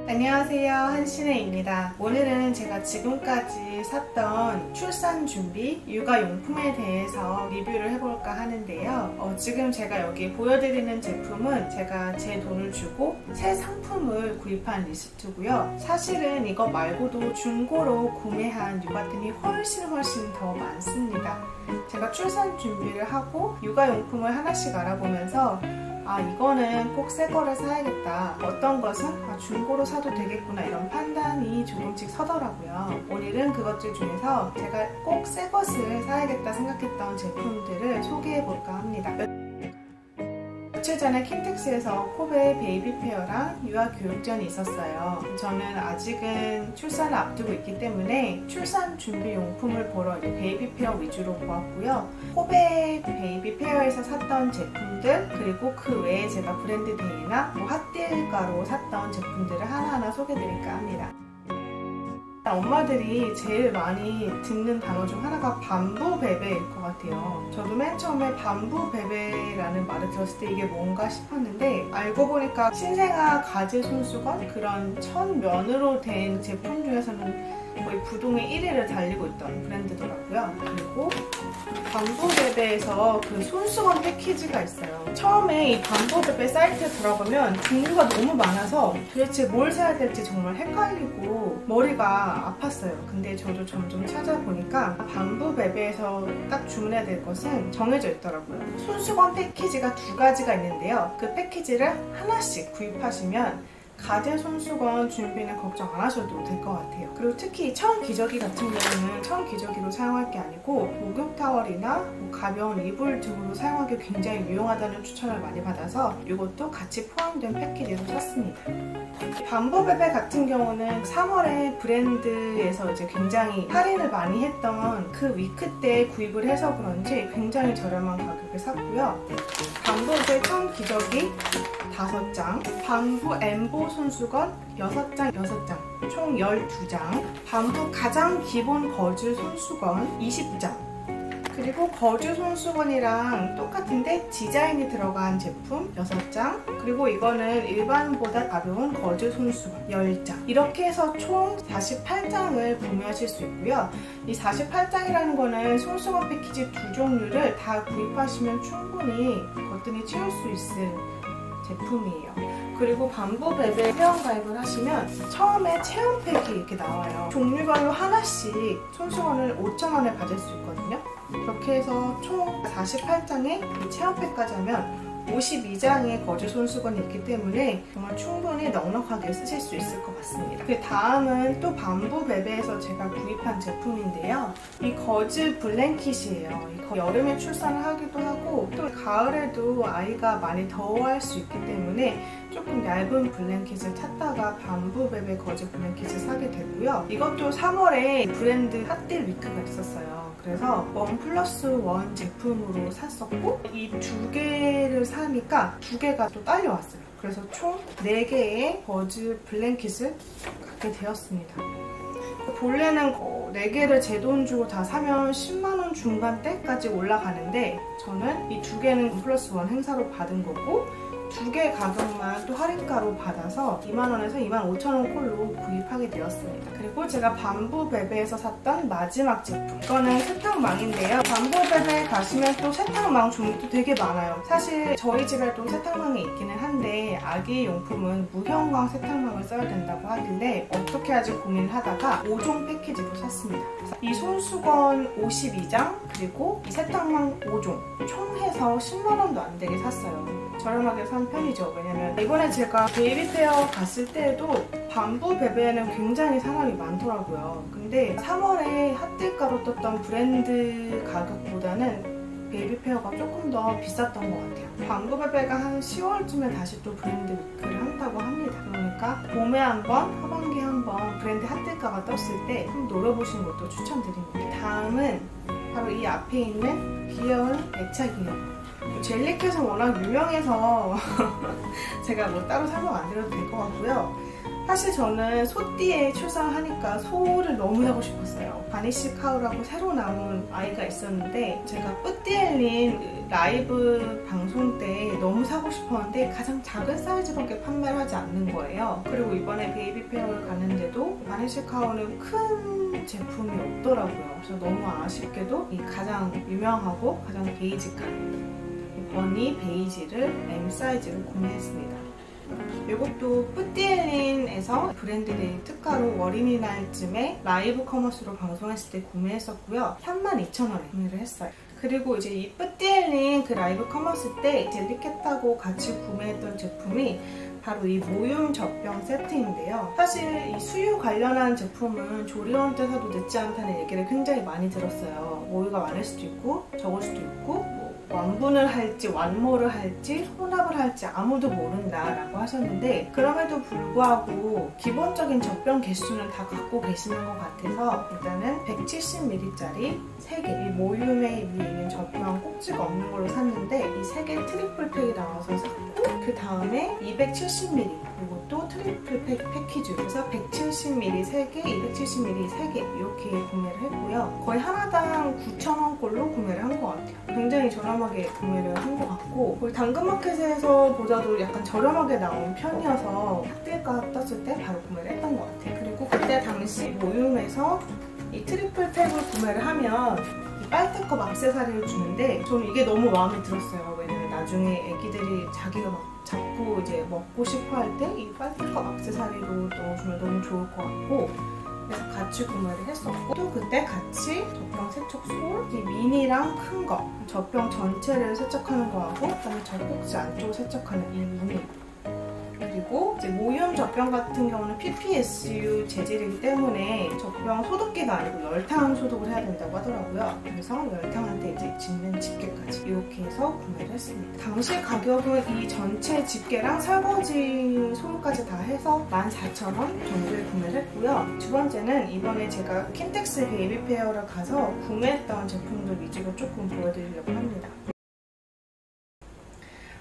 안녕하세요, 한신혜입니다. 오늘은 제가 지금까지 샀던 출산 준비 육아용품에 대해서 리뷰를 해볼까 하는데요. 지금 제가 여기 보여드리는 제품은 제가 제 돈을 주고 새 상품을 구입한 리스트고요. 사실은 이거 말고도 중고로 구매한 육아템이 훨씬 더 많습니다. 제가 출산 준비를 하고 육아용품을 하나씩 알아보면서 이거는 꼭 새 거를 사야겠다, 어떤 것은 중고로 사도 되겠구나, 이런 판단이 조금씩 서더라고요. 오늘은 그것들 중에서 제가 꼭 새 것을 사야겠다 생각했던 제품들을 소개해 볼까 합니다. 며칠 전에 킨텍스에서 코베 베이비 페어랑 유아 교육전이 있었어요. 저는 아직은 출산을 앞두고 있기 때문에 출산 준비 용품을 보러 베이비 페어 위주로 보았고요. 코베 베이비 페어에서 샀던 제품들, 그리고 그 외에 제가 브랜드 데이나 핫딜가로 샀던 제품들을 하나하나 소개해드릴까 합니다. 엄마들이 제일 많이 듣는 단어 중 하나가 밤부베베일 것 같아요. 저도 맨 처음에 밤부베베라는 말을 들었을 때 이게 뭔가 싶었는데, 알고 보니까 신생아 가제 손수건, 그런 천면으로 된 제품 중에서는 거의 부동의 1위를 달리고 있던 브랜드더라고요. 그리고 밤부베베에서 그 손수건 패키지가 있어요. 처음에 이 밤부베베 사이트에 들어가면 종류가 너무 많아서 도대체 뭘 사야 될지 정말 헷갈리고 머리가 아팠어요. 근데 저도 점점 찾아보니까 밤부베베에서 딱 주문해야 될 것은 정해져 있더라고요. 손수건 패키지가 2가지가 있는데요. 그 패키지를 하나씩 구입하시면 가제 손수건 준비는 걱정 안 하셔도 될 것 같아요. 그리고 특히 천 기저귀 같은 경우는 천 기저귀로 사용할 게 아니고 목욕 타월이나 가벼운 이불 등으로 사용하기 굉장히 유용하다는 추천을 많이 받아서 이것도 같이 포함된 패키지로 샀습니다. 밤부베베 같은 경우는 3월에 브랜드에서 이제 굉장히 할인을 많이 했던 그 위크 때 구입을 해서 그런지 굉장히 저렴한 가격에 샀고요. 밤부베 천 기저귀 5장, 밤부 엠보 손수건 6장, 총 12장, 밤부 가장 기본 거즈 손수건 20장, 그리고 거즈 손수건이랑 똑같은데 디자인이 들어간 제품 6장, 그리고 이거는 일반보다 가벼운 거즈 손수건 10장, 이렇게 해서 총 48장을 구매하실 수 있고요. 이 48장이라는 거는 손수건 패키지 2종류를 다 구입하시면 충분히 거뜬히 채울 수 있을 제품이에요. 그리고 밤부베베 회원가입을 하시면 처음에 체험팩이 이렇게 나와요. 종류별로 하나씩 손수건을 5,000원에 받을 수 있거든요. 이렇게 해서 총 48장에 이 체험팩까지 하면 52장의 거즈 손수건이 있기 때문에 정말 충분히 넉넉하게 쓰실 수 있을 것 같습니다. 그 다음은 또 밤부베베에서 제가 구입한 제품인데요. 이 거즈 블랭킷이에요. 여름에 출산을 하기도 하고 또 가을에도 아이가 많이 더워할 수 있기 때문에 조금 얇은 블랭킷을 찾다가 밤부베베 거즈 블랭킷을 사게 되고요. 이것도 3월에 브랜드 핫딜 위크가 있었어요. 그래서 1+1 제품으로 샀었고, 이 2개를 사니까 2개가 또 딸려왔어요. 그래서 총 4개의 거즈 블랭킷을 갖게 되었습니다. 본래는 4개를 제 돈 주고 다 사면 10만원 중반대까지 올라가는데, 저는 이 2개는 1+1 행사로 받은 거고 2개 가격만 또 할인가로 받아서 2만원에서 25,000원 꼴로 구입하게 되었습니다. 그리고 제가 밤부베베에서 샀던 마지막 제품, 이거는 세탁망인데요. 밤부베베 가시면 또 세탁망 종류도 되게 많아요. 사실 저희 집에도 세탁망이 있기는 한데 아기 용품은 무형광 세탁망을 써야 된다고 하길래 어떻게 하지 고민을 하다가 5종 패키지로 샀습니다. 이 손수건 52장 그리고 이 세탁망 5종 총 해서 10만원도 안 되게 샀어요. 저렴하게 산 편이죠. 왜냐면 이번에 제가 베이비 페어 갔을 때에도 밤부베베에는 굉장히 사람이 많더라고요. 근데 3월에 핫딜가로 떴던 브랜드 가격보다는 베이비 페어가 조금 더 비쌌던 것 같아요. 밤부베베가 한 10월쯤에 다시 또 브랜드 위크를 한다고 합니다. 그러니까 봄에 한번, 하반기에 한번 브랜드 핫딜가가 떴을 때 한번 노려보시는 것도 추천드립니다. 다음은 바로 이 앞에 있는 귀여운 애착이에요. 젤리캣은 워낙 유명해서 제가 따로 설명 안 드려도 될 것 같고요. 사실 저는 소띠에 출산하니까 소를 너무 사고 싶었어요. 바니쉬 카우라고 새로 나온 아이가 있었는데 제가 뿌띠엘린 라이브 방송 때 너무 사고 싶었는데 가장 작은 사이즈밖에 판매를 하지 않는 거예요. 그리고 이번에 베이비 페어를 가는데도 바니쉬 카우는 큰 제품이 없더라고요. 그래서 너무 아쉽게도 이 가장 유명하고 가장 베이직한 버니 베이지를 M 사이즈로 구매했습니다. 이것도 뿌띠엘린에서 브랜드데이 특가로 어린이날쯤에 라이브 커머스로 방송했을 때 구매했었고요. 32,000원에 구매를 했어요. 그리고 이제 이 뿌띠엘린 그 라이브 커머스 때 젤리캣하고 같이 구매했던 제품이 바로 이 모윰 젖병 세트인데요. 사실 이 수유 관련한 제품은 조리원 때 사도 늦지 않다는 얘기를 굉장히 많이 들었어요. 모유가 많을 수도 있고 적을 수도 있고 완분을 할지 완모를 할지 혼합을 할지 아무도 모른다라고 하셨는데 그럼에도 불구하고 기본적인 젖병 개수는 다 갖고 계시는 것 같아서 일단은 170ml짜리 3개 이 모윰에 위에 있는 젖병 꼭지가 없는 걸로 샀는데 이 3개 트리플 팩이 나와서 샀고 그 다음에 270ml 이것도 트리플 팩 패키지 그래서 170ml 3개, 270ml 3개 이렇게 구매를 했고요. 거의 하나당 9,000원꼴로 구매를 한 것 같아요. 굉장히 저렴하게 구매를 한 것 같고 거의 당근마켓에서 보다도 약간 저렴하게 나온 편이어서 핫딜가 떴을 때 바로 구매를 했던 것 같아요. 그리고 그때 당시 모윰에서 이 트리플 팩을 구매를 하면 이 빨대컵 액세서리를 주는데 저는 이게 너무 마음에 들었어요. 왜냐면 나중에 애기들이 자기가 막 잡고 이제 먹고 싶어 할 때 이 빨대컵 액세서리로 넣어주면 너무 좋을 것 같고 그래서 같이 구매를 했었고 또 그때 같이 젖병 세척솔 이 미니랑 큰 거 젖병 전체를 세척하는 거하고 그다음에 젖꼭지 안쪽을 세척하는 이 무늬 그리고 이제 모윰 젖병 같은 경우는 PPSU 재질이기 때문에 젖병 소독기가 아니고 열탕 소독을 해야 된다고 하더라고요. 그래서 열탕한테 이제 짓는 집게까지 이렇게 해서 구매를 했습니다. 당시 가격은 이 전체 집게랑 설거지 소모까지 다 해서 14,000원 정도에 구매를 했고요. 두 번째는 이번에 제가 킨텍스 베이비 페어를 가서 구매했던 제품들 위주로 조금 보여드리려고 합니다.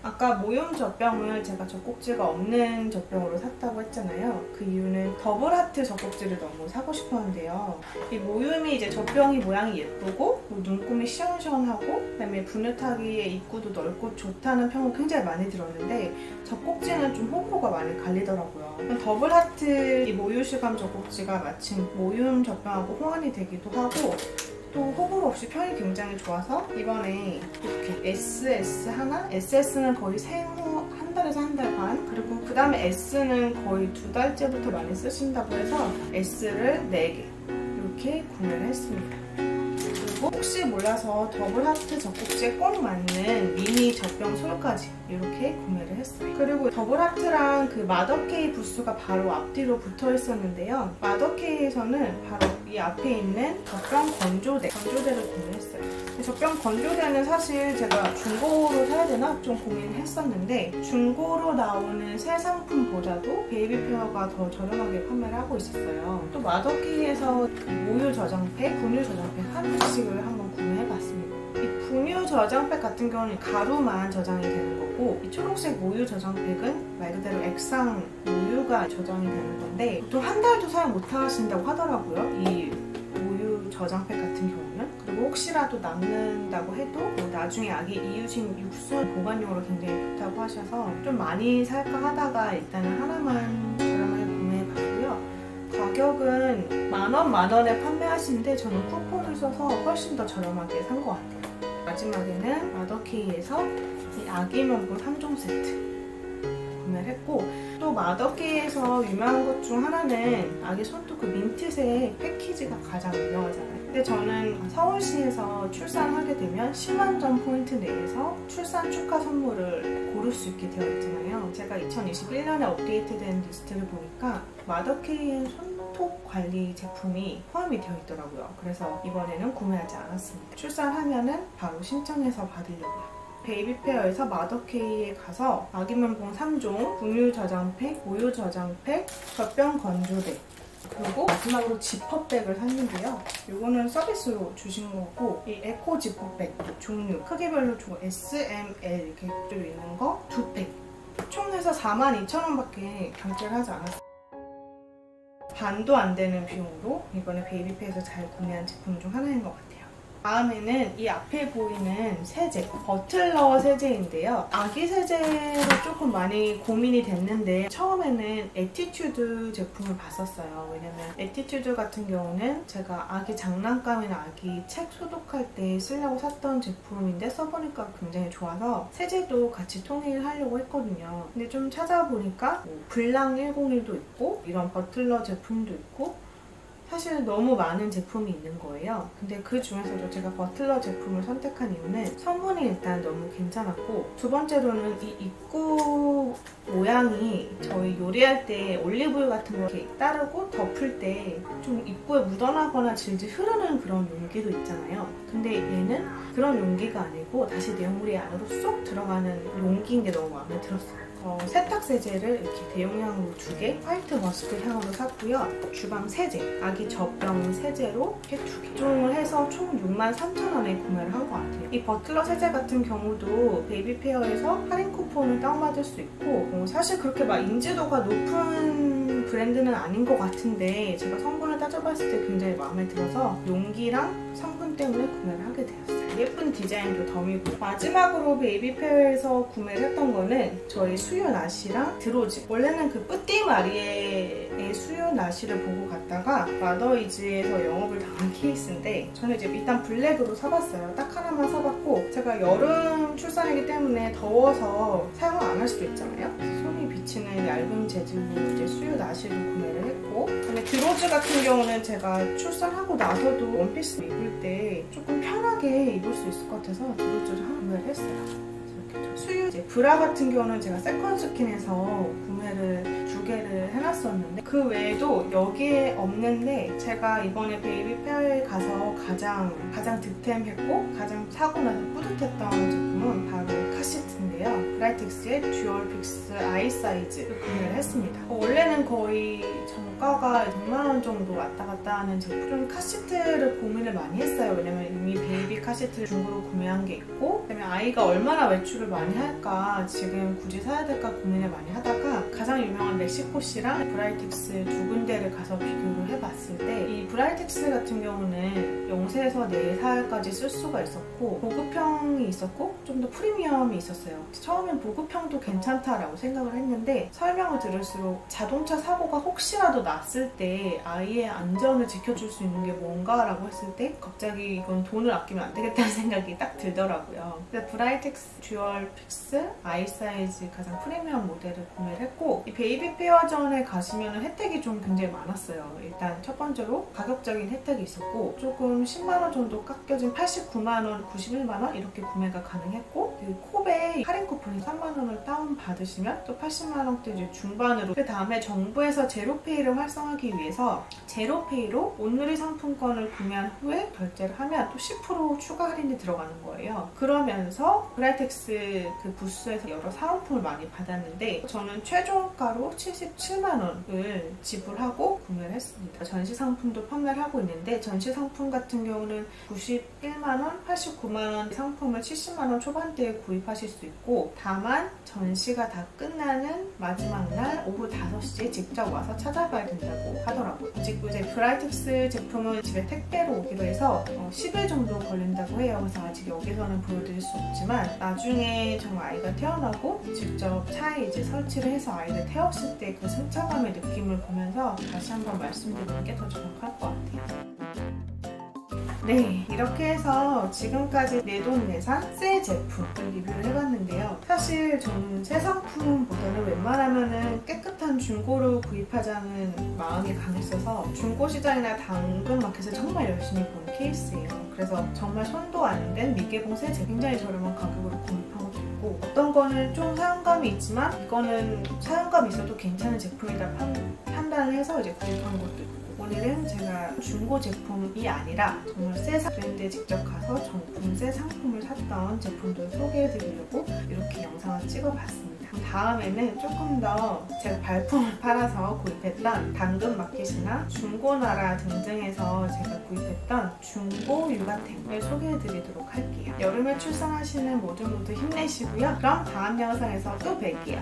아까 모윰 젖병을 제가 젖꼭지가 없는 젖병으로 샀다고 했잖아요. 그 이유는 더블하트 젖꼭지를 너무 사고 싶었는데요. 이 모윰이 이제 젖병이 모양이 예쁘고 눈금이 시원시원하고 그다음에 분유타기에 입구도 넓고 좋다는 평을 굉장히 많이 들었는데 젖꼭지는 좀 호불호가 많이 갈리더라고요. 더블하트 이 모유실감 젖꼭지가 마침 모윰 젖병하고 호환이 되기도 하고 또 호불호 없이 평이 굉장히 좋아서 이번에 이렇게 SS 하나? SS는 거의 생후 한 달에서 한 달 반 그리고 그 다음에 S는 거의 2달째부터 많이 쓰신다고 해서 S를 4개 이렇게 구매를 했습니다. 그리고 혹시 몰라서 더블하트 젖꼭지에 꼭 맞는 미니 젖병 솔까지 이렇게 구매를 했어요. 그리고 더블하트랑 그 마더케이 부스가 바로 앞뒤로 붙어 있었는데요. 마더케이에서는 바로 이 앞에 있는 젖병 건조대를 구매했어요. 젖병 건조대는 사실 제가 중고로 사야 되나 좀 고민을 했었는데 중고로 나오는 새 상품보다도 베이비 페어가 더 저렴하게 판매를 하고 있었어요. 또 마더케이에서 그 모유 저장팩, 분유 저장팩 한 개씩을 한번 구매해봤습니다. 이 분유 저장팩 같은 경우는 가루만 저장이 되는 거고 이 초록색 모유 저장팩은 말 그대로 액상 모유가 저장이 되는 건데 보통 한 달도 사용 못 하신다고 하더라고요. 이 모유 저장팩 같은 경우는. 그리고 혹시라도 남는다고 해도 뭐 나중에 아기 이유식 육수 보관용으로 굉장히 좋다고 하셔서 좀 많이 살까 하다가 일단은 하나만 저렴하게 구매해봤고요. 가격은 만원에 판매하시는데 저는 쿠폰을 써서 훨씬 더 저렴하게 산 것 같아요. 마지막에는 마더케이에서 이 아기 명품 3종 세트 구매를 했고 또 마더케이에서 유명한 것 중 하나는 아기 손톱 그 민트색 패키지가 가장 유명하잖아요. 근데 저는 서울시에서 출산하게 되면 10만점 포인트 내에서 출산 축하 선물을 고를 수 있게 되어 있잖아요. 제가 2021년에 업데이트된 리스트를 보니까 마더케이의 손톱 관리 제품이 포함이 되어 있더라고요. 그래서 이번에는 구매하지 않았습니다. 출산하면은 바로 신청해서 받으려고요. 베이비페어에서 마더케이에 가서 아기 면봉 3종, 분유 저장팩, 모유 저장팩, 젖병 건조대 그리고 마지막으로 지퍼백을 샀는데요. 이거는 서비스로 주신 거고 이 에코 지퍼백 종류 크기별로 S, M, L 이렇게 쭉 있는 거 2팩 총 해서 42,000원밖에 결제를 하지 않았어요. 반도 안 되는 비용으로 이번에 베이비페이에서 잘 구매한 제품 중 하나인 것 같아요. 다음에는 이 앞에 보이는 세제, 버틀러 세제인데요. 아기 세제로 조금 많이 고민이 됐는데 처음에는 에티튜드 제품을 봤었어요. 왜냐면 에티튜드 같은 경우는 제가 아기 장난감이나 아기 책 소독할 때 쓰려고 샀던 제품인데 써보니까 굉장히 좋아서 세제도 같이 통일하려고 했거든요. 근데 좀 찾아보니까 뭐 블랑 101도 있고 이런 버틀러 제품도 있고 사실 너무 많은 제품이 있는 거예요. 근데 그 중에서도 제가 버틀러 제품을 선택한 이유는 성분이 일단 너무 괜찮았고, 두 번째로는 이 입구 모양이 저희 요리할 때 올리브유 같은 거 이렇게 따르고 덮을 때 좀 입구에 묻어나거나 질질 흐르는 그런 용기도 있잖아요. 근데 얘는 그런 용기가 아니고 다시 내용물이 안으로 쏙 들어가는 용기인 게 너무 마음에 들었어요. 세탁 세제를 이렇게 대용량으로 2개, 화이트 머스크 향으로 샀고요. 주방 세제, 아기 젖병 세제로 이렇게 2개 종을 해서 총 63,000원에 구매를 한 것 같아요. 이 버틀러 세제 같은 경우도 베이비페어에서 할인 쿠폰을 다운받을 수 있고, 사실 그렇게 막 인지도가 높은 브랜드는 아닌 것 같은데 제가 성분을 따져봤을 때 굉장히 마음에 들어서 용기랑 성분 때문에 구매를 하게 되었어요. 예쁜 디자인도 덤이고, 마지막으로 베이비페어에서 구매를 했던 거는 저희 수유 나시랑 드로즈. 원래는 그 뿌띠 마리에의 수유 나시를 보고 갔다가 마더이즈에서 영업을 당한 케이스인데 저는 이제 일단 블랙으로 사봤어요. 딱 하나만 사봤고, 제가 여름 출산이기 때문에 더워서 사용을 안 할 수도 있잖아요. 손이 비치는 얇은 재질로 이제 수유 나시를 구매를 했고, 근데 드로즈 같은 경우는 제가 출산하고 나서도 원피스 입을 때 조금 편하게 입을 수 있을 것 같아서 드로즈를 하나 구매를 했어요. 수유 이제 브라 같은 경우는 제가 세컨스킨에서 구매를 2개를 해놨었는데 그 외에도 여기에 없는데 제가 이번에 베이비페어에 가서 가장 득템했고 가장 사고 나서 뿌듯했던 제품은 바로 카시트인데요. 브라이텍스의 듀얼 픽스 아이 사이즈를 구매를 했습니다. 원래는 거의 정가가 6만원 정도 왔다 갔다 하는 제품. 카시트를 고민을 많이 했어요. 왜냐면 이미 베이비 카시트를 중고로 구매한 게 있고, 그다음에 아이가 얼마나 외출을 많이 할까, 지금 굳이 사야 될까 고민을 많이 하다가 가장 유명한 멕시코시랑 브라이텍스 2군데를 가서 비교를 해봤을 때 이 브라이텍스 같은 경우는 0세에서 4살까지 쓸 수가 있었고 보급형이 있었고 좀 더 프리미엄이 있었어요. 처음엔 보급형도 괜찮다라고 생각을 했는데 설명을 들을수록 자동차 사고가 혹시라도 났을 때 아이의 안전을 지켜줄 수 있는 게 뭔가라고 했을 때 갑자기 이건 돈을 아끼면 안 되겠다는 생각이 딱 들더라고요. 그래서 브라이텍스 듀얼 픽스 아이 사이즈 가장 프리미엄 모델을 구매를 했고, 이 베이비페어전에 가시면 혜택이 좀 굉장히 많았어요. 일단 첫 번째로 가격적인 혜택이 있었고 조금 10만원 정도 깎여진 89만원, 91만원 이렇게 구매가 가능했고, 그 코베 할인 쿠폰이 3만원을 다운받으시면 또 80만원대 이제 중반으로, 그 다음에 정부에서 제로페이를 활성화하기 위해서 제로페이로 온누리 상품권을 구매한 후에 결제를 하면 또 10% 추가 할인이 들어가는 거예요. 그러면서 브라이텍스 그 부스에서 여러 사은품을 많이 받았는데 저는 최종가로 77만원을 지불하고 구매를 했습니다. 전시 상품도 판매를 하고 있는데 전시 상품 같은 경우는 91만원, 89만원 상품을 70만원 초반대에 구입하실 수 있고, 다만 전시가 다 끝나는 마지막 날 오후 5시에 직접 와서 찾아봐야 된다고 하더라고요. 아직 이제 브라이텍스 제품은 집에 택배로 오기로 해서 10일 정도 걸린다고 해요. 그래서 아직 여기서는 보여드릴 수 없지만 나중에 정말 아이가 태어나고 직접 차에 이제 설치를 해서 아이를 태웠을 때 그 승차감의 느낌을 보면서 다시 한번 말씀드리는 게 더 정확할 것 같아요. 네, 이렇게 해서 지금까지 내돈내산 새 제품을 리뷰를 해봤는데요. 사실 저는 새 상품보다는 웬만하면은 깨끗한 중고로 구입하자는 마음이 강했어서 중고시장이나 당근마켓을 정말 열심히 본 케이스예요. 그래서 정말 손도 안 댄 미개봉 새 제품 굉장히 저렴한 가격으로 구입한 것도 있고, 어떤 거는 좀 사용감이 있지만 이거는 사용감이 있어도 괜찮은 제품이다 판단을 해서 이제 구입한 것도 있고, 오늘은 제가 중고 제품이 아니라 정말 새 브랜드에 직접 가서 정품 새 상품을 샀던 제품들 소개해드리려고 이렇게 영상을 찍어봤습니다. 다음에는 조금 더 제가 발품을 팔아서 구입했던 당근마켓이나 중고나라 등등에서 제가 구입했던 중고 육아템을 소개해드리도록 할게요. 여름에 출산하시는 모두 힘내시고요. 그럼 다음 영상에서 또 뵐게요.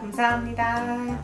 감사합니다.